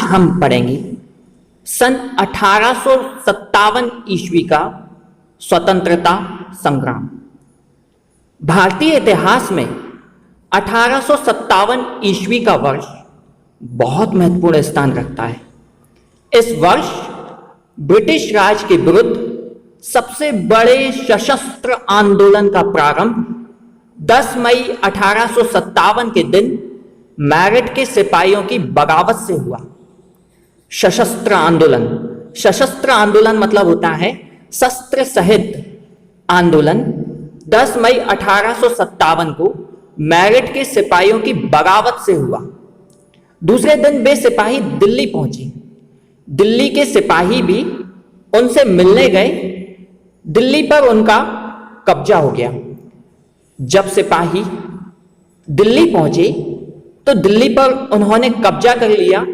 हम पढ़ेंगे सन 1857 ईस्वी का स्वतंत्रता संग्राम। भारतीय इतिहास में 1857 ईस्वी का वर्ष बहुत महत्वपूर्ण स्थान रखता है। इस वर्ष ब्रिटिश राज के विरुद्ध सबसे बड़े सशस्त्र आंदोलन का प्रारंभ 10 मई 1857 के दिन मेरठ के सिपाहियों की बगावत से हुआ। सशस्त्र आंदोलन मतलब होता है शस्त्र सहित आंदोलन। 10 मई 1857 को मेरठ के सिपाहियों की बगावत से हुआ। दूसरे दिन वे सिपाही दिल्ली पहुंचे। दिल्ली के सिपाही भी उनसे मिलने गए। दिल्ली पर उनका कब्जा हो गया। जब सिपाही दिल्ली पहुंचे तो दिल्ली पर उन्होंने कब्जा कर लिया।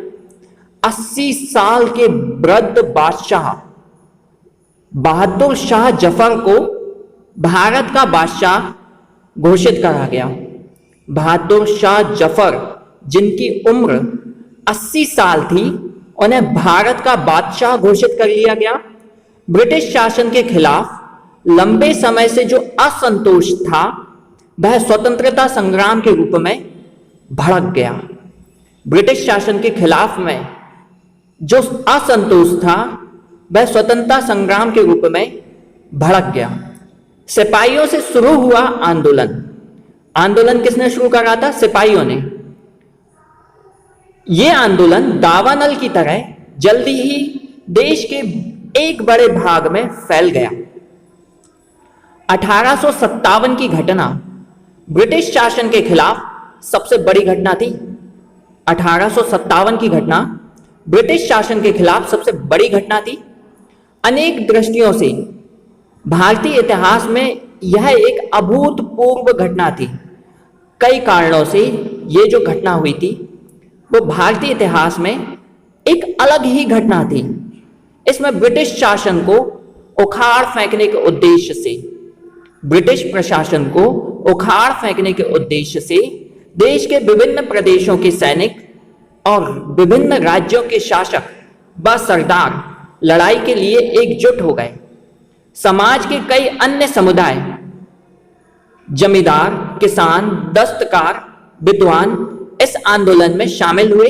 80 साल के वृद्ध बादशाह बहादुर शाह जफर को भारत का बादशाह घोषित करा गया। बहादुर शाह जफर, जिनकी उम्र 80 साल थी, उन्हें भारत का बादशाह घोषित कर लिया गया। ब्रिटिश शासन के खिलाफ लंबे समय से जो असंतोष था वह स्वतंत्रता संग्राम के रूप में भड़क गया। ब्रिटिश शासन के खिलाफ में जो असंतोष था वह स्वतंत्रता संग्राम के रूप में भड़क गया। सिपाहियों से शुरू हुआ आंदोलन किसने शुरू करा था? सिपाहियों ने। यह आंदोलन दावानल की तरह जल्दी ही देश के एक बड़े भाग में फैल गया। 1857 की घटना ब्रिटिश शासन के खिलाफ सबसे बड़ी घटना थी। 1857 की घटना ब्रिटिश शासन के खिलाफ सबसे बड़ी घटना थी। अनेक दृष्टियों से भारतीय इतिहास में यह एक अभूतपूर्व घटना थी। कई कारणों से यह जो घटना हुई थी वो भारतीय इतिहास में एक अलग ही घटना थी। इसमें ब्रिटिश शासन को उखाड़ फेंकने के उद्देश्य से, ब्रिटिश प्रशासन को उखाड़ फेंकने के उद्देश्य से देश के विभिन्न प्रदेशों के सैनिक और विभिन्न राज्यों के शासक व सरदार लड़ाई के लिए एकजुट हो गए। समाज के कई अन्य समुदाय, जमींदार, किसान, दस्तकार, विद्वान इस आंदोलन में शामिल हुए।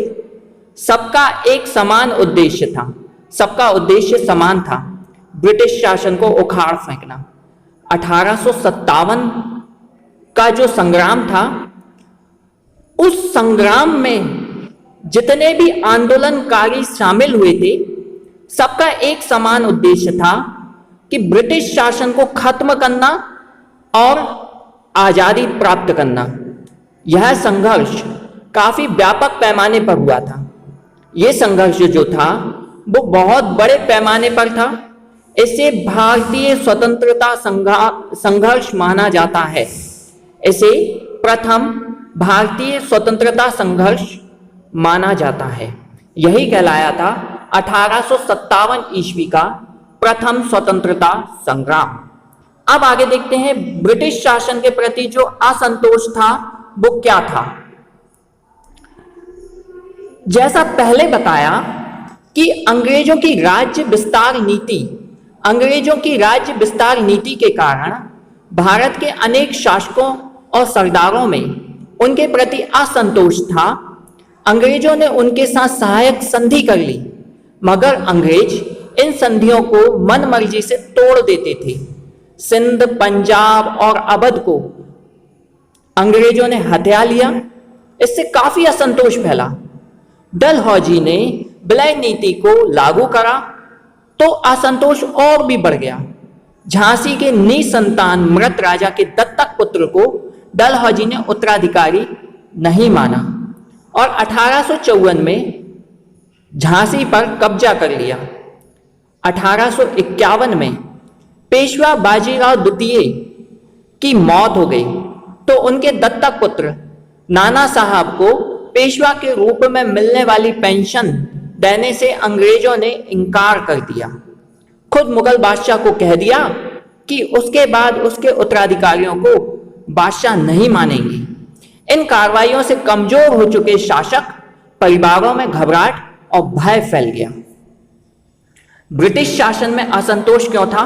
सबका एक समान उद्देश्य था, सबका उद्देश्य समान था, ब्रिटिश शासन को उखाड़ फेंकना। 1857 का जो संग्राम था, उस संग्राम में जितने भी आंदोलनकारी शामिल हुए थे सबका एक समान उद्देश्य था कि ब्रिटिश शासन को खत्म करना और आजादी प्राप्त करना। यह संघर्ष काफी व्यापक पैमाने पर हुआ था। यह संघर्ष जो था वो बहुत बड़े पैमाने पर था। इसे भारतीय स्वतंत्रता संघर्ष माना जाता है। इसे प्रथम भारतीय स्वतंत्रता संघर्ष माना जाता है। यही कहलाया था 1857 ईस्वी का प्रथम स्वतंत्रता संग्राम। अब आगे देखते हैं ब्रिटिश शासन के प्रति जो असंतोष था वो क्या था। जैसा पहले बताया कि अंग्रेजों की राज्य विस्तार नीति के कारण भारत के अनेक शासकों और सरदारों में उनके प्रति असंतोष था। अंग्रेजों ने उनके साथ सहायक संधि कर ली, मगर अंग्रेज इन संधियों को मनमर्जी से तोड़ देते थे। सिंध, पंजाब और अवध को अंग्रेजों ने हथिया लिया। इससे काफी असंतोष फैला। डलहौजी ने विलय नीति को लागू करा तो असंतोष और भी बढ़ गया। झांसी के निसंतान मृत राजा के दत्तक पुत्र को डलहौजी ने उत्तराधिकारी नहीं माना और 1854 में झांसी पर कब्जा कर लिया। 1851 में पेशवा बाजीराव द्वितीय की मौत हो गई तो उनके दत्तक पुत्र नाना साहब को पेशवा के रूप में मिलने वाली पेंशन देने से अंग्रेजों ने इनकार कर दिया। खुद मुगल बादशाह को कह दिया कि उसके बाद उसके उत्तराधिकारियों को बादशाह नहीं मानेंगे। इन कार्रवाइयों से कमजोर हो चुके शासक परिवारों में घबराहट और भय फैल गया। ब्रिटिश शासन में असंतोष क्यों था?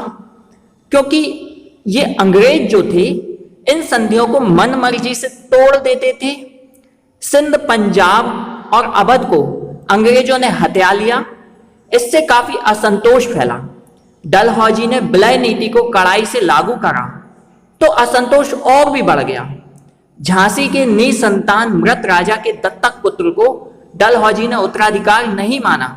क्योंकि ये अंग्रेज जो थे इन संधियों को मन मर्जी से तोड़ देते थे। सिंध, पंजाब और अवध को अंग्रेजों ने हथिया लिया। इससे काफी असंतोष फैला। डलहौजी ने विलय नीति को कड़ाई से लागू करा तो असंतोष और भी बढ़ गया। झांसी के निसंतान मृत राजा के दत्तक पुत्र को डलहौजी ने उत्तराधिकार नहीं माना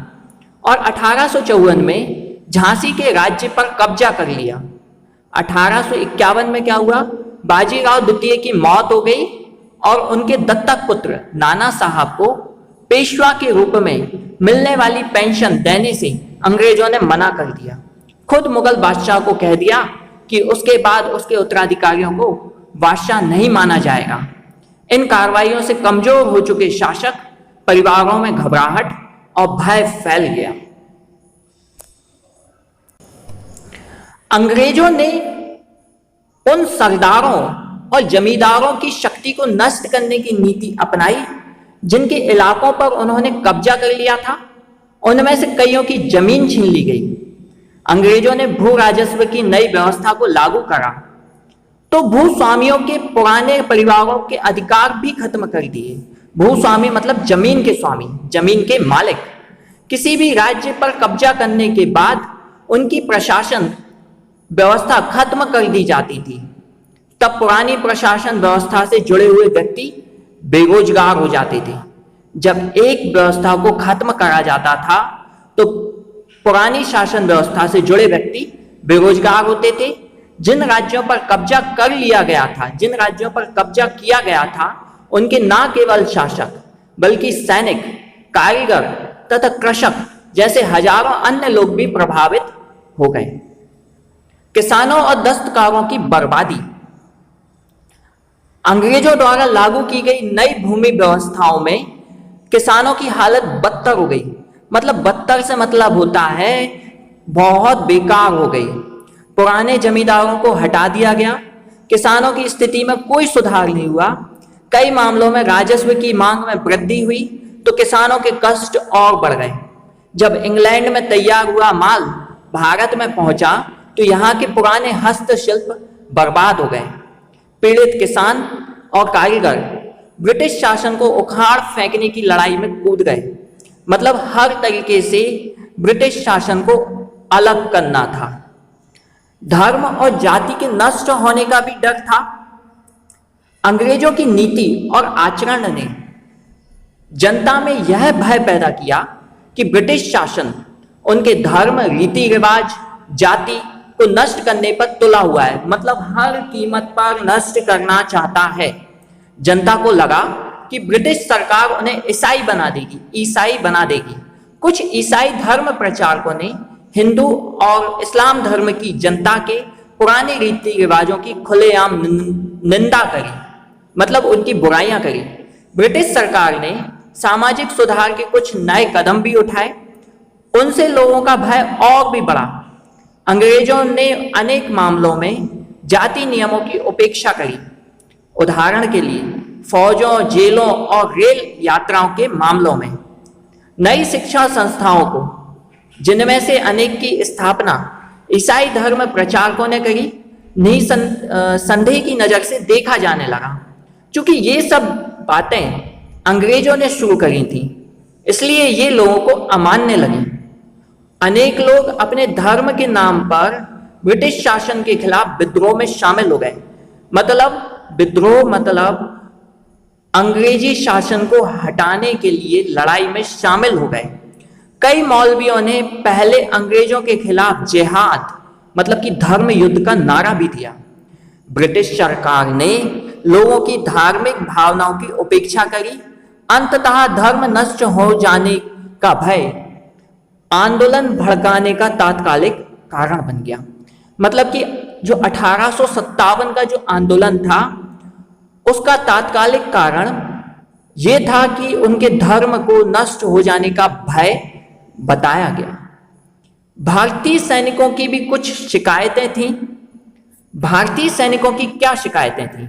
और 1854 में झांसी के राज्य पर कब्जा कर लिया। 1851 में क्या हुआ? बाजीराव द्वितीय की मौत हो गई और उनके दत्तक पुत्र नाना साहब को पेशवा के रूप में मिलने वाली पेंशन देने से अंग्रेजों ने मना कर दिया। खुद मुगल बादशाह को कह दिया कि उसके बाद उसके उत्तराधिकारियों को बादशाह नहीं माना जाएगा। इन कार्रवाइयों से कमजोर हो चुके शासक परिवारों में घबराहट और भय फैल गया। अंग्रेजों ने उन सरदारों और जमींदारों की शक्ति को नष्ट करने की नीति अपनाई जिनके इलाकों पर उन्होंने कब्जा कर लिया था। उनमें से कईयों की जमीन छीन ली गई। अंग्रेजों ने भू राजस्व की नई व्यवस्था को लागू करा तो भूस्वामियों के पुराने परिवारों के अधिकार भी खत्म कर दिए। भूस्वामी मतलब जमीन के स्वामी, जमीन के मालिक। किसी भी राज्य पर कब्जा करने के बाद उनकी प्रशासन व्यवस्था खत्म कर दी जाती थी। तब पुरानी प्रशासन व्यवस्था से जुड़े हुए व्यक्ति बेरोजगार हो जाते थे। जब एक व्यवस्था को खत्म करा जाता था तो पुरानी शासन व्यवस्था से जुड़े व्यक्ति बेरोजगार होते थे। जिन राज्यों पर कब्जा कर लिया गया था, जिन राज्यों पर कब्जा किया गया था, उनके न केवल शासक बल्कि सैनिक, कारीगर तथा कृषक जैसे हजारों अन्य लोग भी प्रभावित हो गए। किसानों और दस्तकारों की बर्बादी। अंग्रेजों द्वारा लागू की गई नई भूमि व्यवस्थाओं में किसानों की हालत बदतर हो गई। मतलब बदतर से मतलब होता है बहुत बेकार हो गई। पुराने जमींदारों को हटा दिया गया। किसानों की स्थिति में कोई सुधार नहीं हुआ। कई मामलों में राजस्व की मांग में वृद्धि हुई तो किसानों के कष्ट और बढ़ गए। जब इंग्लैंड में तैयार हुआ माल भारत में पहुंचा तो यहाँ के पुराने हस्तशिल्प बर्बाद हो गए। पीड़ित किसान और कारीगर ब्रिटिश शासन को उखाड़ फेंकने की लड़ाई में कूद गए। मतलब हर तरीके से ब्रिटिश शासन को अलग करना था। धर्म और जाति के नष्ट होने का भी डर था। अंग्रेजों की नीति और आचरण ने जनता में यह भय पैदा किया कि ब्रिटिश शासन उनके धर्म, रीति रिवाज, जाति को नष्ट करने पर तुला हुआ है। मतलब हर कीमत पर नष्ट करना चाहता है। जनता को लगा कि ब्रिटिश सरकार उन्हें ईसाई बना देगी। कुछ ईसाई धर्म प्रचारकों ने हिंदू और इस्लाम धर्म की जनता के पुराने रीति रिवाजों की खुलेआम निंदा करी, मतलब उनकी बुराइयां करी। ब्रिटिश सरकार ने सामाजिक सुधार के कुछ नए कदम भी उठाए। उनसे लोगों का भय और भी बढ़ा। अंग्रेजों ने अनेक मामलों में जाति नियमों की उपेक्षा करी। उदाहरण के लिए फौजों, जेलों और रेल यात्राओं के मामलों में। नई शिक्षा संस्थाओं को, जिनमें से अनेक की स्थापना ईसाई धर्म प्रचारकों ने करी, संदेह की नजर से देखा जाने लगा। क्योंकि ये सब बातें अंग्रेजों ने शुरू करी थी, इसलिए ये लोगों को अमान्य लगी। अनेक लोग अपने धर्म के नाम पर ब्रिटिश शासन के खिलाफ विद्रोह में शामिल हो गए। विद्रोह मतलब अंग्रेजी शासन को हटाने के लिए लड़ाई में शामिल हो गए। कई मौलवियों ने पहले अंग्रेजों के खिलाफ जिहाद मतलब कि धर्म युद्ध का नारा भी दिया। ब्रिटिश सरकार ने लोगों की धार्मिक भावनाओं की उपेक्षा करी। अंततः धर्म नष्ट हो जाने का भय आंदोलन भड़काने का तात्कालिक कारण बन गया। मतलब कि जो 1857 का जो आंदोलन था उसका तात्कालिक कारण यह था कि उनके धर्म को नष्ट हो जाने का भय बताया गया। भारतीय सैनिकों की भी कुछ शिकायतें थीं। भारतीय सैनिकों की क्या शिकायतें थीं?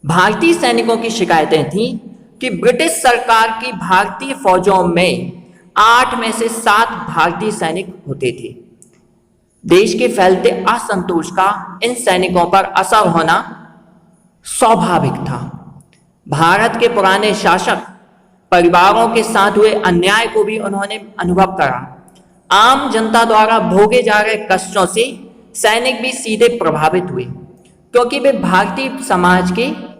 भारतीय सैनिकों की शिकायतें थीं कि ब्रिटिश सरकार की भारतीय फौजों में 8 में से 7 भारतीय सैनिक होते थे। देश के फैलते असंतोष का इन सैनिकों पर असर होना स्वाभाविक था। भारत के पुराने शासक परिवारों के साथ हुए अन्याय को भी उन्होंने अनुभव करा। आम जनता द्वारा भोगे जा रहे कष्टों से सैनिक भी सीधे प्रभावित हुए, क्योंकि वे भारतीय समाज के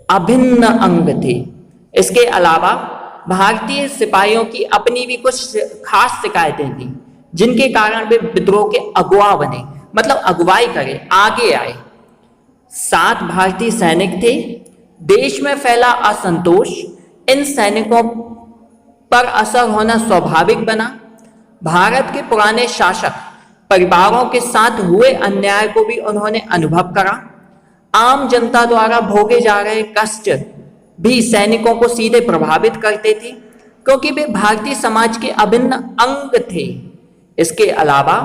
अभिन्न अंग थे। इसके अलावा भारतीय सिपाहियों की अपनी भी कुछ खास शिकायतें थी, जिनके कारण वे विद्रोह के अगुवा बने, मतलब अगुवाई करे, आगे आए। 7 भारतीय सैनिक थे। देश में फैला असंतोष इन सैनिकों पर असर होना स्वाभाविक बना। भारत के पुराने शासक परिवारों के साथ हुए अन्याय को भी उन्होंने अनुभव करा। आम जनता द्वारा भोगे जा रहे कष्ट भी सैनिकों को सीधे प्रभावित करते थे, क्योंकि वे भारतीय समाज के अभिन्न अंग थे। इसके अलावा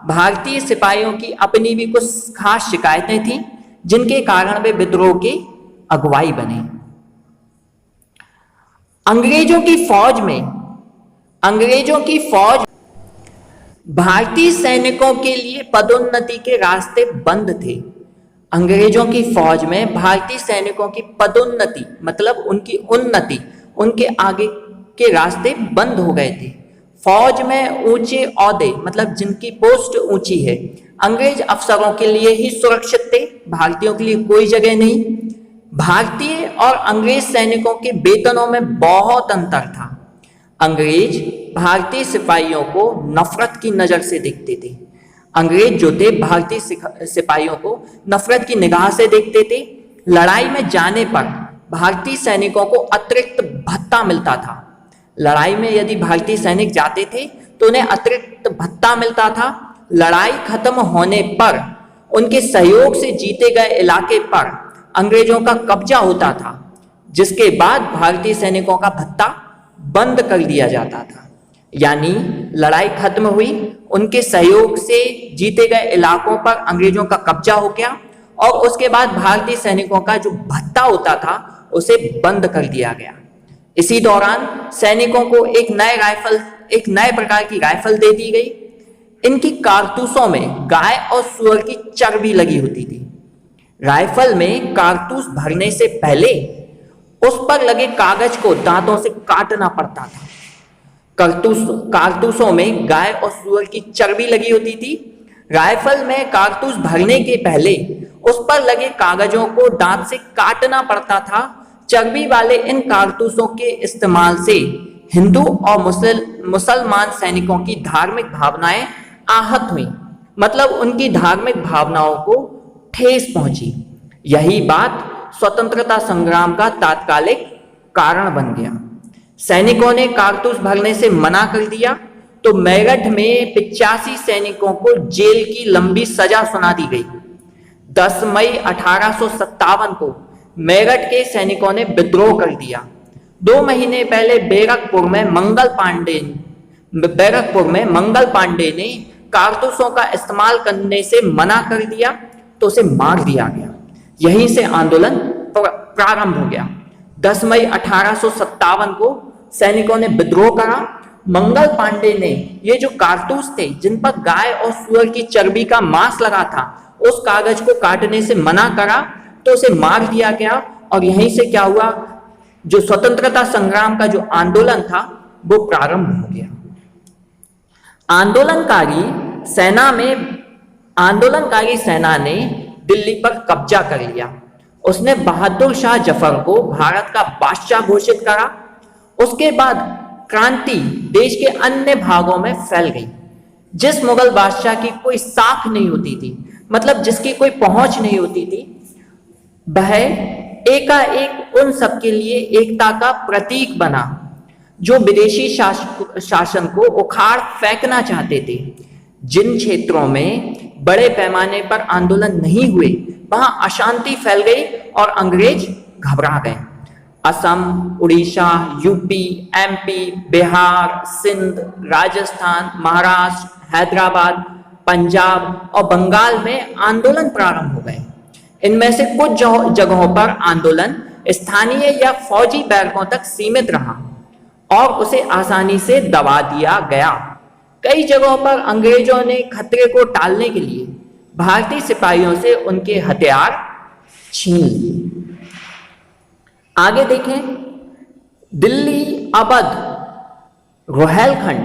भारतीय सिपाहियों की अपनी भी कुछ खास शिकायतें थीं, जिनके कारण वे विद्रोह के अगुवाई बने। अंग्रेजों की फौज भारतीय सैनिकों के लिए पदोन्नति के रास्ते बंद थे। अंग्रेजों की फौज में भारतीय सैनिकों की पदोन्नति मतलब उनकी उन्नति, उनके आगे के रास्ते बंद हो गए थे। फौज में ऊंचे ओहदे मतलब जिनकी पोस्ट ऊंची है, अंग्रेज अफसरों के लिए ही सुरक्षित थे, भारतीयों के लिए कोई जगह नहीं। भारतीय और अंग्रेज सैनिकों के वेतनों में बहुत अंतर था। अंग्रेज भारतीय सिपाहियों को नफरत की नजर से देखते थे। अंग्रेज जो थे भारतीय सिपाहियों को नफरत की निगाह से देखते थे। लड़ाई में जाने पर भारतीय सैनिकों को अतिरिक्त भत्ता मिलता था। लड़ाई में यदि भारतीय सैनिक जाते थे तो उन्हें अतिरिक्त भत्ता मिलता था। लड़ाई खत्म होने पर उनके सहयोग से जीते गए इलाके पर अंग्रेजों का कब्जा होता था, जिसके बाद भारतीय सैनिकों का भत्ता बंद कर दिया जाता था। यानी लड़ाई खत्म हुई, उनके सहयोग से जीते गए इलाकों पर अंग्रेजों का कब्जा हो गया और उसके बाद भारतीय सैनिकों का जो भत्ता होता था उसे बंद कर दिया गया। इसी दौरान सैनिकों को एक नए प्रकार की राइफल दे दी गई। इनकी कारतूसों में गाय और सुअर की चर्बी लगी होती थी। राइफल में कारतूस भरने से पहले उस पर लगे कागज को दांतों से काटना पड़ता था। कारतूसों में गाय और सुअर की चर्बी लगी होती थी। राइफल में कारतूस भरने के पहले उस पर लगे कागजों को दांत से काटना पड़ता था। चर्बी वाले इन कारतूसों के इस्तेमाल से हिंदू और मुसलमान सैनिकों की धार्मिक भावनाएं आहत हुई, मतलब उनकी धार्मिक भावनाओं को ठेस पहुंची। यही बात स्वतंत्रता संग्राम का तात्कालिक कारण बन गया। सैनिकों ने कारतूस भरने से मना कर दिया तो मेरठ में 85 सैनिकों को जेल की लंबी सजा सुना दी गई। 10 मई 1857 को मेरठ के सैनिकों ने विद्रोह कर दिया। 2 महीने पहले बैरकपुर में मंगल पांडे ने कारतूसों का इस्तेमाल करने से मना कर दिया तो उसे मार दिया गया। यहीं से आंदोलन प्रारंभ हो गया। 10 मई 1857 को सैनिकों ने विद्रोह करा। मंगल पांडे ने ये जो कारतूस थे जिन पर गाय और सुअर की चर्बी का मांस लगा था, उस कागज को काटने से मना करा तो उसे मार दिया गया। और यहीं से क्या हुआ, जो स्वतंत्रता संग्राम का जो आंदोलन था वो प्रारंभ हो गया। आंदोलनकारी सेना ने दिल्ली पर कब्जा कर लिया। उसने बहादुर शाह जफर को भारत का बादशाह घोषित करा। उसके बाद क्रांति देश के अन्य भागों में फैल गई। जिस मुगल बादशाह की कोई साख नहीं होती थी, मतलब जिसकी कोई पहुंच नहीं होती थी, वह एकाएक उन सबके लिए एकता का प्रतीक बना जो विदेशी शासन को उखाड़ फेंकना चाहते थे। जिन क्षेत्रों में बड़े पैमाने पर आंदोलन नहीं हुए वहां अशांति फैल गई और अंग्रेज घबरा गए। असम, उड़ीसा, यूपी, एमपी, बिहार, सिंध, राजस्थान, महाराष्ट्र, हैदराबाद, पंजाब और बंगाल में आंदोलन प्रारंभ हो गए। इनमें से कुछ जगहों पर आंदोलन स्थानीय या फौजी बैरकों तक सीमित रहा और उसे आसानी से दबा दिया गया। कई जगहों पर अंग्रेजों ने खतरे को टालने के लिए भारतीय सिपाहियों से उनके हथियार छीन लिए। आगे देखें, दिल्ली, अवध, रोहेलखंड,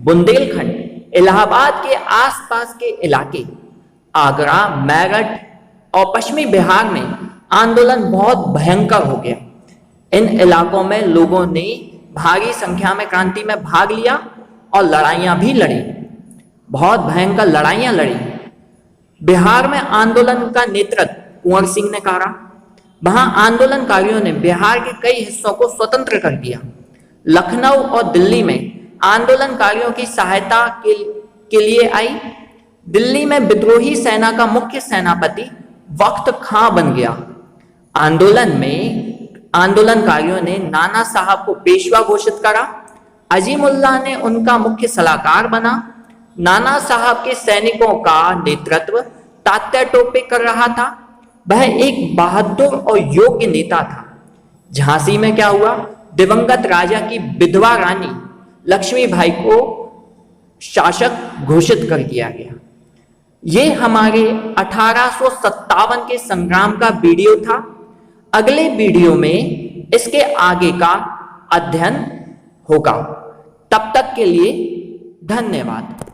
बुंदेलखंड, इलाहाबाद के आसपास के इलाके, आगरा, मेरठ और पश्चिमी बिहार में आंदोलन बहुत भयंकर हो गया। इन इलाकों में लोगों ने भारी संख्या में क्रांति में भाग लिया और लड़ाइयां भी लड़ी, बहुत भयंकर लड़ाइयां लड़ी। बिहार में आंदोलन का नेतृत्व कुंवर सिंह ने करा। वहां आंदोलनकारियों ने बिहार के कई हिस्सों को स्वतंत्र कर दिया। लखनऊ और दिल्ली में आंदोलनकारियों की सहायता के लिए आई। दिल्ली में विद्रोही सेना का मुख्य सेनापति वक्त खां बन गया। आंदोलन में आंदोलनकारियों ने नाना साहब को पेशवा घोषित करा। अजीमुल्लाह ने उनका मुख्य सलाहकार बना। नाना साहब के सैनिकों का नेतृत्व तात्या टोपे कर रहा था। वह एक बहादुर और योग्य नेता था। झांसी में क्या हुआ, दिवंगत राजा की विधवा रानी लक्ष्मीबाई को शासक घोषित कर दिया गया। ये हमारे 1857 के संग्राम का वीडियो था। अगले वीडियो में इसके आगे का अध्ययन होगा। तब तक के लिए धन्यवाद।